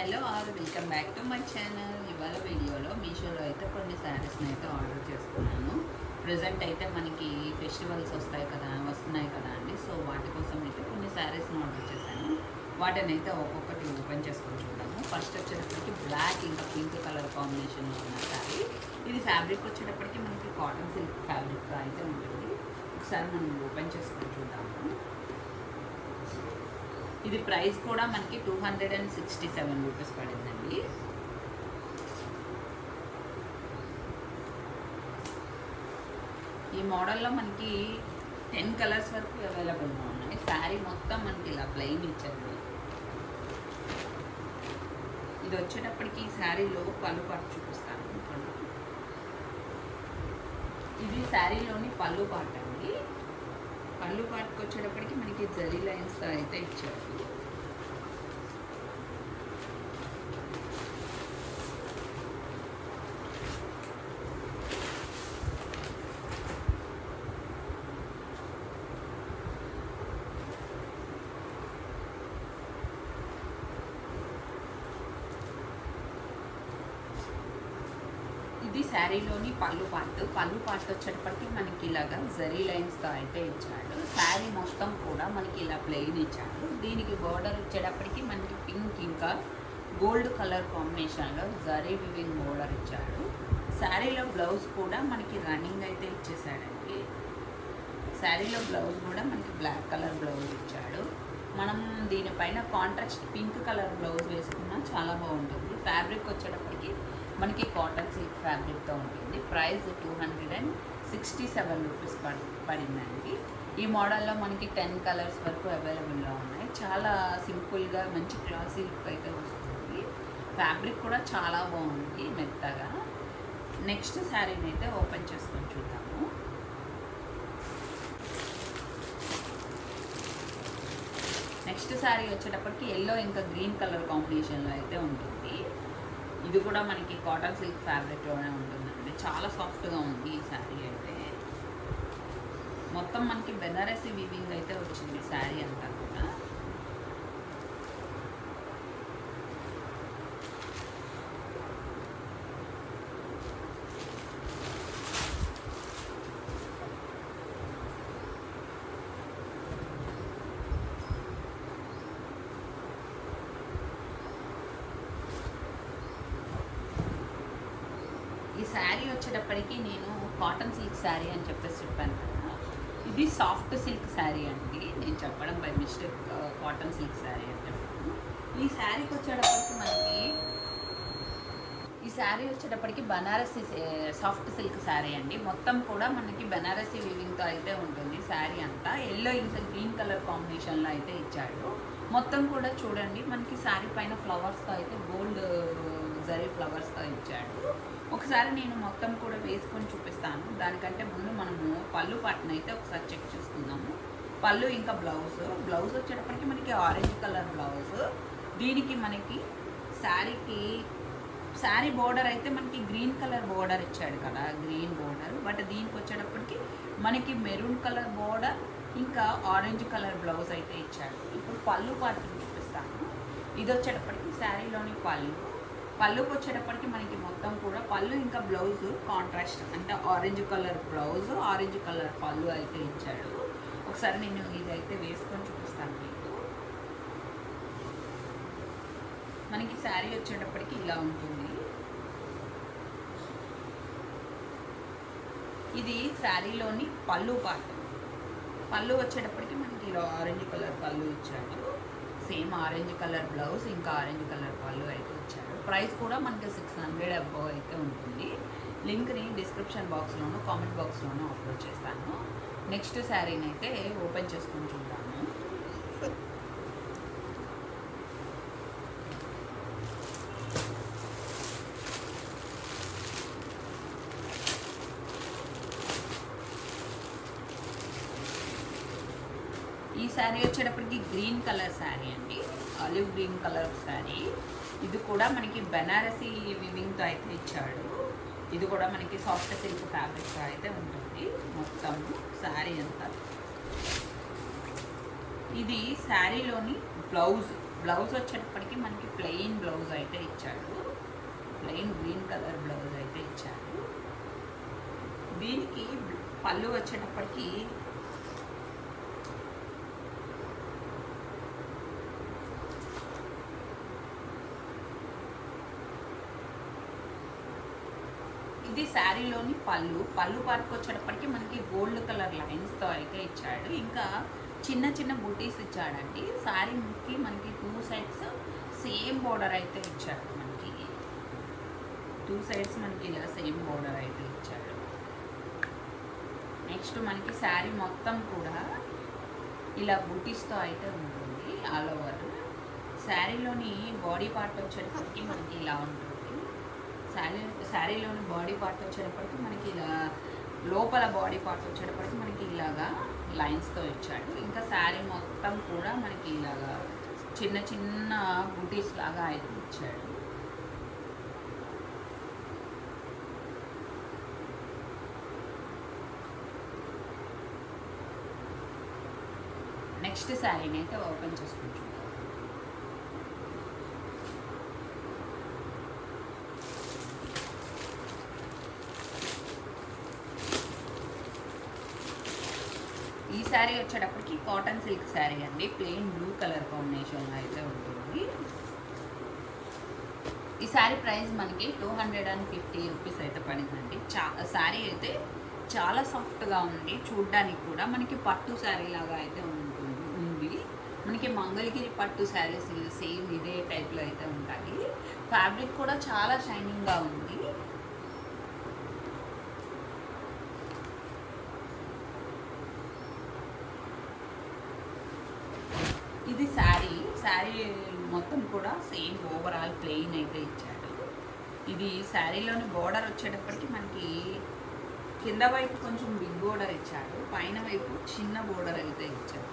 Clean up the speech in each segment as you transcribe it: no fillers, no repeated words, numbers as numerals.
Hello all welcome back to my channel. ఇవాళ వీడియోలో మీషోలో అయితే కొన్ని శారీస్ని అయితే ఆర్డర్ చేసుకున్నాను. ప్రజెంట్ అయితే మనకి ఫెస్టివల్స్ వస్తున్నాయి కదా అండి. సో వాటి కోసం అయితే కొన్ని శారీస్ని ఆర్డర్ చేశాను. వాటిని అయితే ఒక్కొక్కటి ఓపెన్ చేసుకొని చూద్దాము. ఫస్ట్ వచ్చేటప్పటికి బ్లాక్ ఇంకా పింక్ కలర్ కాంబినేషన్లో ఉన్న శారీ. ఇది ఫ్యాబ్రిక్ వచ్చేటప్పటికి మనకి కాటన్ సిల్క్ ఫ్యాబ్రిక్ అయితే ఉంటుంది. ఒకసారి మనం ఓపెన్ చేసుకొని చూద్దాము. ఇది ప్రైస్ కూడా మనకి 267 రూపీస్ పడిందండి. ఈ మోడల్లో మనకి 10 కలర్స్ వరకు అవైలబుల్గా ఉన్నాయి. శారీ మొత్తం మనకి ఇలా ప్లెయిన్ ఇచ్చారు. ఇది వచ్చేటప్పటికి శారీలో పళ్ళు పాటు చూపిస్తాను. ఇది శారీలోని పళ్ళు పాట అండి. పళ్ళు పాటుకు వచ్చేటప్పటికి మనకి జరీ లైన్స్ అయితే ఇచ్చారు. ఇది శారీలోని పళ్ళు పార్ట్ వచ్చేటప్పటికి మనకి ఇలాగా జరీ లైన్స్తో అయితే ఇచ్చాడు. శారీ మొత్తం కూడా మనకి ఇలా ప్లెయిన్ ఇచ్చాడు. దీనికి బోర్డర్ వచ్చేటప్పటికి మనకి పింక్ ఇంకా గోల్డ్ కలర్ కాంబినేషన్లో జరీ వివింగ్ బోర్డర్ ఇచ్చాడు. శారీలో బ్లౌజ్ కూడా మనకి రన్నింగ్ అయితే ఇచ్చేసాడండి. శారీలో బ్లౌజ్ కూడా మనకి బ్లాక్ కలర్ బ్లౌజ్ ఇచ్చాడు. మనం దీనిపైన కాంట్రాస్ట్ పింక్ కలర్ బ్లౌజ్ వేసుకున్నా చాలా బాగుంటుంది. ఫ్యాబ్రిక్ వచ్చేటప్పటికి మనకి కాటన్ సిల్క్ ఫ్యాబ్రిక్తో ఉంటుంది. ప్రైస్ 267 రూపీస్ పడిందండి. ఈ మోడల్లో మనకి 10 కలర్స్ వరకు అవైలబుల్లో ఉన్నాయి. చాలా సింపుల్గా మంచి క్లాసీ లుక్ అయితే వస్తుంది. ఫ్యాబ్రిక్ కూడా చాలా బాగుంది, మెత్తగా. నెక్స్ట్ శారీని అయితే ఓపెన్ చేసుకొని చూద్దాము. నెక్స్ట్ శారీ వచ్చేటప్పటికి ఎల్లో ఇంకా గ్రీన్ కలర్ కాంబినేషన్లో అయితే ఉంటుంది. ఇది కూడా మనకి కాటన్ సిల్క్ ఫ్యాబ్రిక్లోనే ఉంటుందండి. చాలా సాఫ్ట్గా ఉంది ఈ శారీ అయితే. మొత్తం మనకి బెనారసి వీవింగ్ అయితే వచ్చింది శారీ అంతా కూడా. ఈ శారీ వచ్చేటప్పటికి నేను కాటన్ సిల్క్ శారీ అని చెప్పేసి చెప్పాను కదా. ఇది సాఫ్ట్ సిల్క్ శారీ అండి. నేను చెప్పడం by mistake cotton silk sari అని చెప్పాను. ఈ శారీకి వచ్చేటప్పటికి బనారసి సాఫ్ట్ సిల్క్ శారీ అండి. మొత్తం కూడా మనకి బనారసి వీవింగ్తో అయితే ఉంటుంది శారీ అంతా. ఎల్లో ఇంకా గ్రీన్ కలర్ కాంబినేషన్లో అయితే ఇచ్చాడు. మొత్తం కూడా చూడండి మనకి శారీ పైన ఫ్లవర్స్తో అయితే గోల్డ్ జరీ ఫ్లవర్స్తో ఇచ్చాడు. ఒకసారి నేను మొత్తం కూడా వేసుకొని చూపిస్తాను. దానికంటే ముందు మనము పళ్ళు పాటను అయితే ఒకసారి చెక్ చేసుకుందాము. పళ్ళు ఇంకా బ్లౌజ్ వచ్చేటప్పటికి మనకి ఆరెంజ్ కలర్ బ్లౌజ్. దీనికి మనకి శారీ బోర్డర్ అయితే మనకి గ్రీన్ కలర్ బోర్డర్ ఇచ్చాడు కదా, గ్రీన్ బోర్డర్. బట్ దీనికి వచ్చేటప్పటికి మనకి మెరూన్ కలర్ బోర్డర్ ఇంకా ఆరెంజ్ కలర్ బ్లౌజ్ అయితే ఇచ్చాడు. ఇప్పుడు పళ్ళు పాటను చూపిస్తాను. ఇది వచ్చేటప్పటికి శారీలోని పళ్ళుకి వచ్చేటప్పటికి మనకి మొత్తం కూడా పళ్ళు ఇంకా బ్లౌజ్ కాంట్రాస్ట్ అంటే orange colour blouse, orange colour పళ్ళు అయితే ఇచ్చాడు. ఒకసారి నేను ఇదైతే వేసుకొని చూపిస్తాను మీకు. మనకి శారీ వచ్చేటప్పటికి ఇలా ఉంటుంది. ఇది శారీలోని పళ్ళు వచ్చేటప్పటికి మనకి ఇలా ఆరెంజ్ కలర్ పళ్ళు ఇచ్చాడు. సేమ్ ఆరెంజ్ కలర్ బ్లౌజ్ ఇంకా ఆరెంజ్ కలర్ పళ్ళు అయితే ఇచ్చాడు. ప్రైస్ కూడా మనకి 600 అబౌవ్ అయితే ఉంటుంది. లింక్ని డిస్క్రిప్షన్ బాక్స్లోను కామెంట్ బాక్స్లోనూ అప్లోడ్ చేస్తాను. నెక్స్ట్ శారీని అయితే ఓపెన్ చేసుకొని చూద్దాము. ఈ శారీ వచ్చేటప్పటికి గ్రీన్ కలర్ శారీ అండి, ఆలివ్ గ్రీన్ కలర్ శారీ. ఇది కూడా మనకి బెనారసి వివింగ్తో అయితే ఇచ్చాడు. ఇది కూడా మనకి సాఫ్ట్ సిల్క్ ఫ్యాబ్రిక్తో అయితే ఉంటుంది మొత్తం శారీ అంతా. ఇది శారీలోని బ్లౌజ్ వచ్చేటప్పటికి మనకి ప్లెయిన్ బ్లౌజ్ అయితే ఇచ్చాడు, ప్లెయిన్ గ్రీన్ కలర్ బ్లౌజ్ అయితే ఇచ్చాడు. దీనికి పళ్ళు వచ్చేటప్పటికి ఇది శారీలోని పళ్ళు పార్ట్కి వచ్చేటప్పటికి మనకి గోల్డ్ కలర్ లైన్స్తో అయితే ఇచ్చాడు. ఇంకా చిన్న చిన్న బూటీస్ ఇచ్చాడండి. శారీకి మనకి 2 సైడ్స్ సేమ్ బోర్డర్ అయితే ఇచ్చాడు. మనకి 2 సైడ్స్ మనకి ఇలా సేమ్ బోర్డర్ అయితే ఇచ్చాడు. నెక్స్ట్ మనకి శారీ మొత్తం కూడా ఇలా బూటీస్తో అయితే ఉంటుంది ఆల్ ఓవర్. శారీలోని బాడీ పార్ట్ వచ్చేటప్పటికి మనకి ఇలా ఉంటుంది. శారీలోని బాడీ పార్ట్ వచ్చేటప్పటికి మనకి ఇలా లోపల బాడీ పార్ట్ వచ్చేటప్పటికి మనకి ఇలాగా లైన్స్తో ఇచ్చాడు. ఇంకా శారీ మొత్తం కూడా మనకి ఇలాగా చిన్న చిన్న బూటీస్ లాగా అయితే ఇచ్చాడు. నెక్స్ట్ శారీని అయితే ఓపెన్ చేసుకుంటాం. ఈ శారీ వచ్చేటప్పటికి కాటన్ సిల్క్ శారీ అండి, ప్లెయిన్ బ్లూ కలర్ కాంబినేషన్లో అయితే ఉంటుంది. ఈ శారీ ప్రైస్ మనకి 250 రూపీస్ అయితే పడిందండి. శారీ అయితే చాలా సాఫ్ట్గా ఉంది, చూడ్డానికి కూడా మనకి పట్టు శారీ లాగా అయితే ఉంది. మనకి మంగళగిరి పట్టు శారీస్ సేమ్ ఇదే టైప్లో అయితే ఉంటాయి. ఫ్యాబ్రిక్ కూడా చాలా షైనింగ్గా ఉంది. ఇది శారీ మొత్తం కూడా సేమ్ ఓవరాల్ ప్లెయిన్ అయితే ఇచ్చాడు. ఇది శారీలోని బోర్డర్ వచ్చేటప్పటికి మనకి కింద వైపు కొంచెం బిగ్ బోర్డర్ ఇచ్చాడు, పైన వైపు చిన్న బోర్డర్ అయితే ఇచ్చాడు.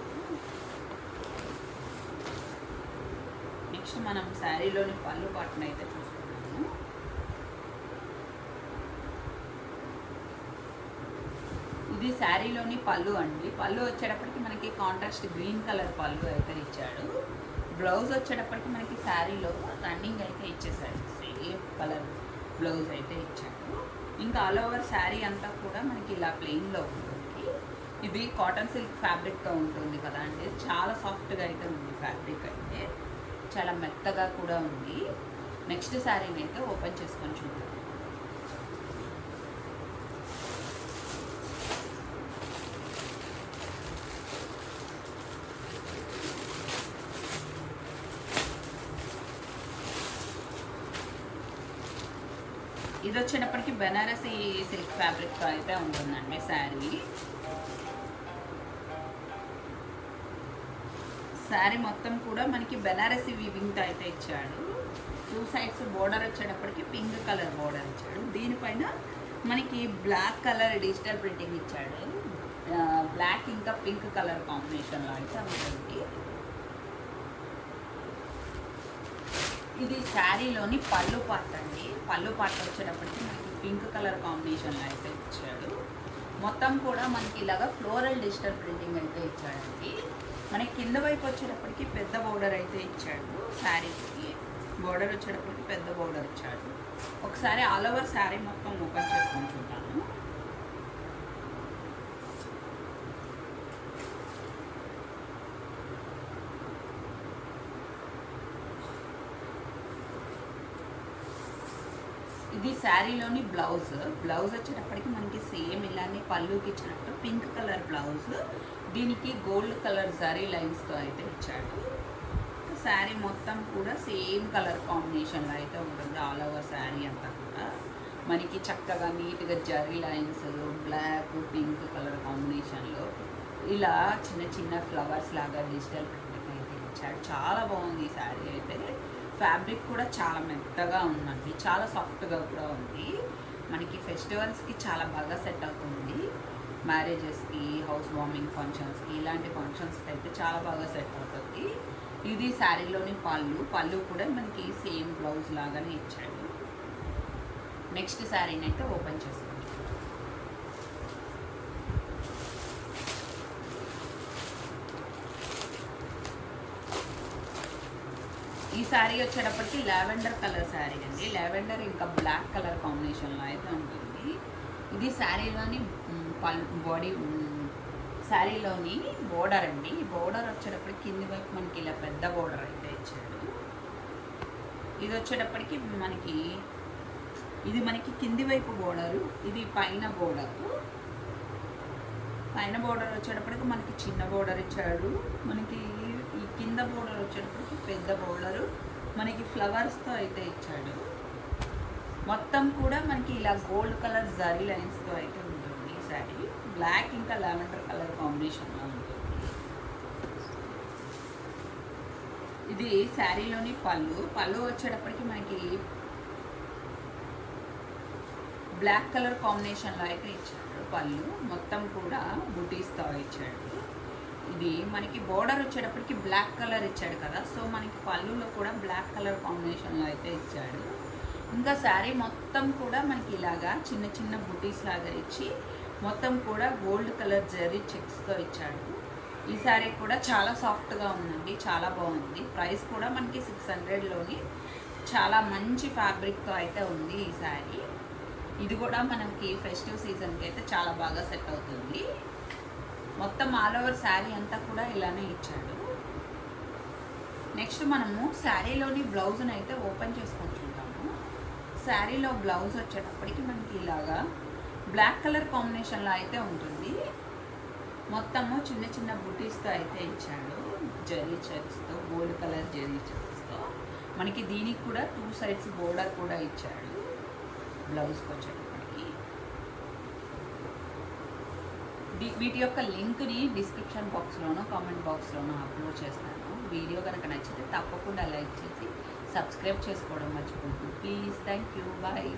నెక్స్ట్ మనం శారీలోని పళ్ళు పాటను అయితే చూసుకున్నాము. ఇది శారీలోని పళ్ళు అండి. పళ్ళు వచ్చేటప్పటికి మనకి కాంట్రాస్ట్ గ్రీన్ కలర్ పళ్ళు అయితే ఇచ్చాడు. బ్లౌజ్ వచ్చేటప్పటికి మనకి శారీలో రన్నింగ్ అయితే ఇచ్చేసాడు, సేమ్ కలర్ బ్లౌజ్ అయితే ఇచ్చాడు. ఇంకా ఆల్ ఓవర్ శారీ అంతా కూడా మనకి ఇలా ప్లెయిన్లో ఉంటుంది. ఇది కాటన్ సిల్క్ ఫ్యాబ్రిక్తో ఉంటుంది కదా అండి, చాలా సాఫ్ట్గా అయితే ఉంది. ఫ్యాబ్రిక్ అయితే చాలా మెత్తగా కూడా ఉంది. నెక్స్ట్ శారీని అయితే ఓపెన్ చేసుకొని చూద్దాం. ఇది వచ్చేటప్పటికి బెనారసీ సిల్క్ ఫ్యాబ్రిక్తో అయితే ఉంటుందండి శారీ. శారీ మొత్తం కూడా మనకి బెనారసీ వీవింగ్తో అయితే ఇచ్చాడు. 2 సైడ్స్ బోర్డర్ వచ్చేటప్పటికి పింక్ కలర్ బోర్డర్ ఇచ్చాడు. దీనిపైన మనకి బ్లాక్ కలర్ డిజిటల్ ప్రింటింగ్ ఇచ్చాడు. బ్లాక్ ఇంకా పింక్ కలర్ కాంబినేషన్లో అయితే ఉంటుంది. ఇది శారీలోని పళ్ళు పార్ట్ అండి. పళ్ళు పార్ట్ వచ్చేటప్పటికి మనకి పింక్ కలర్ కాంబినేషన్లో అయితే ఇచ్చాడు. మొత్తం కూడా మనకి ఇలాగా ఫ్లోరల్ డిజిటల్ ప్రింటింగ్ అయితే ఇచ్చాడండి. మనకి కింద వైపు వచ్చేటప్పటికి పెద్ద బోర్డర్ అయితే ఇచ్చాడు. శారీకి బోర్డర్ వచ్చేటప్పటికి పెద్ద బోర్డర్ ఇచ్చాడు. ఒకసారి ఆల్ ఓవర్ శారీ మొత్తం ఓపెన్ చేసుకొని చూద్దాము. ఇది శారీలోని బ్లౌజ్ వచ్చేటప్పటికి మనకి సేమ్ ఇలానే పళ్ళుకి ఇచ్చినట్టు పింక్ కలర్ బ్లౌజ్, దీనికి గోల్డ్ కలర్ జరీ లైన్స్తో అయితే ఇచ్చాడు. శారీ మొత్తం కూడా సేమ్ కలర్ కాంబినేషన్లో అయితే ఉంటుంది. ఆల్ ఓవర్ శారీ అంతా కూడా మనకి చక్కగా నీట్గా zari lines, black pink colour కాంబినేషన్లో ఇలా చిన్న చిన్న ఫ్లవర్స్ లాగా డిజిటల్ ప్రింటింగ్ అయితే ఇచ్చాడు. చాలా బాగుంది ఈ శారీ అయితే. ఫ్యాబ్రిక్ కూడా చాలా మెత్తగా ఉందండి, చాలా సాఫ్ట్గా కూడా ఉంది. మనకి ఫెస్టివల్స్కి చాలా బాగా సెట్ అవుతుంది. మ్యారేజెస్కి, హౌస్ వార్మింగ్ ఫంక్షన్స్కి, ఇలాంటి ఫంక్షన్స్కి అయితే చాలా బాగా సెట్ అవుతుంది. ఇది శారీలోని పళ్ళు కూడా మనకి సేమ్ బ్లౌజ్ లాగానే ఇచ్చాడు. నెక్స్ట్ శారీని అయితే ఓపెన్ చేసుకుంటాం. శారీ వచ్చేటప్పటికి లావెండర్ కలర్ శారీ అండి. లావెండర్ ఇంకా బ్లాక్ కలర్ కాంబినేషన్లో అయితే ఉంటుంది. ఇది శారీలోని బాడీ శారీలోని బోర్డర్ అండి. బోర్డర్ వచ్చేటప్పటికి కింది వైపు మనకి ఇలా పెద్ద బోర్డర్ అయితే ఇచ్చాడు. ఇది వచ్చేటప్పటికి మనకి కింది వైపు బోర్డరు, ఇది పైన బోర్డరు. పైన బోర్డర్ వచ్చేటప్పటికి మనకి చిన్న బోర్డర్ ఇచ్చాడు. మనకి ఈ కింద బోర్డర్ వచ్చేటప్పటికి పెద్ద బోర్డరు, మనకి ఫ్లవర్స్తో అయితే ఇచ్చాడు. మొత్తం కూడా మనకి ఇలా గోల్డ్ కలర్ జరీ లైన్స్తో అయితే ఉంటుంది ఈ శారీ. బ్లాక్ ఇంకా లావెండర్ కలర్ కాంబినేషన్లో ఉంటుంది. ఇది శారీలోని పళ్ళు వచ్చేటప్పటికి మనకి బ్లాక్ కలర్ కాంబినేషన్లో అయితే ఇచ్చాడు. పళ్ళు మొత్తం కూడా బుటీస్తో ఇచ్చాడు. ఇది మనకి బోర్డర్ వచ్చేటప్పటికి బ్లాక్ కలర్ ఇచ్చాడు కదా, సో మనకి పళ్ళులో కూడా బ్లాక్ కలర్ కాంబినేషన్లో అయితే ఇచ్చాడు. ఇంకా శారీ మొత్తం కూడా మనకి ఇలాగా చిన్న చిన్న బుటీస్ లాగా ఇచ్చి మొత్తం కూడా గోల్డ్ కలర్ జరీ చెక్స్తో ఇచ్చాడు. ఈ శారీ కూడా చాలా సాఫ్ట్గా ఉందండి, చాలా బాగుంది. ప్రైస్ కూడా మనకి 600లోని చాలా మంచి ఫ్యాబ్రిక్తో అయితే ఉంది ఈ శారీ. ఇది కూడా మనకి ఫెస్టివ్ సీజన్కి అయితే చాలా బాగా సెట్ అవుతుంది. మొత్తం ఆల్ ఓవర్ శారీ అంతా కూడా ఇలానే ఇచ్చాడు. నెక్స్ట్ మనము శారీలోని బ్లౌజ్ని అయితే ఓపెన్ చేసుకుంటుంటాము. శారీలో బ్లౌజ్ వచ్చేటప్పటికి మనకి ఇలాగా బ్లాక్ కలర్ కాంబినేషన్లో అయితే ఉంటుంది. మొత్తము చిన్న చిన్న బుటీస్తో అయితే ఇచ్చాడు, జరీ చెక్స్తో, గోల్డ్ కలర్ జరీ చెక్స్తో. మనకి దీనికి కూడా 2 sides బోర్డర్ కూడా ఇచ్చాడు బ్లౌజ్కి వచ్చేటప్పటికి. వీటి యొక్క లింక్ని డిస్క్రిప్షన్ బాక్స్లోనో కామెంట్ బాక్స్లోనో అప్లోడ్ చేస్తాను. వీడియో కనుక నచ్చితే తప్పకుండా లైక్ చేసి సబ్స్క్రైబ్ చేసుకోవడం మర్చిపోద్దు ప్లీజ్. Thank you, bye.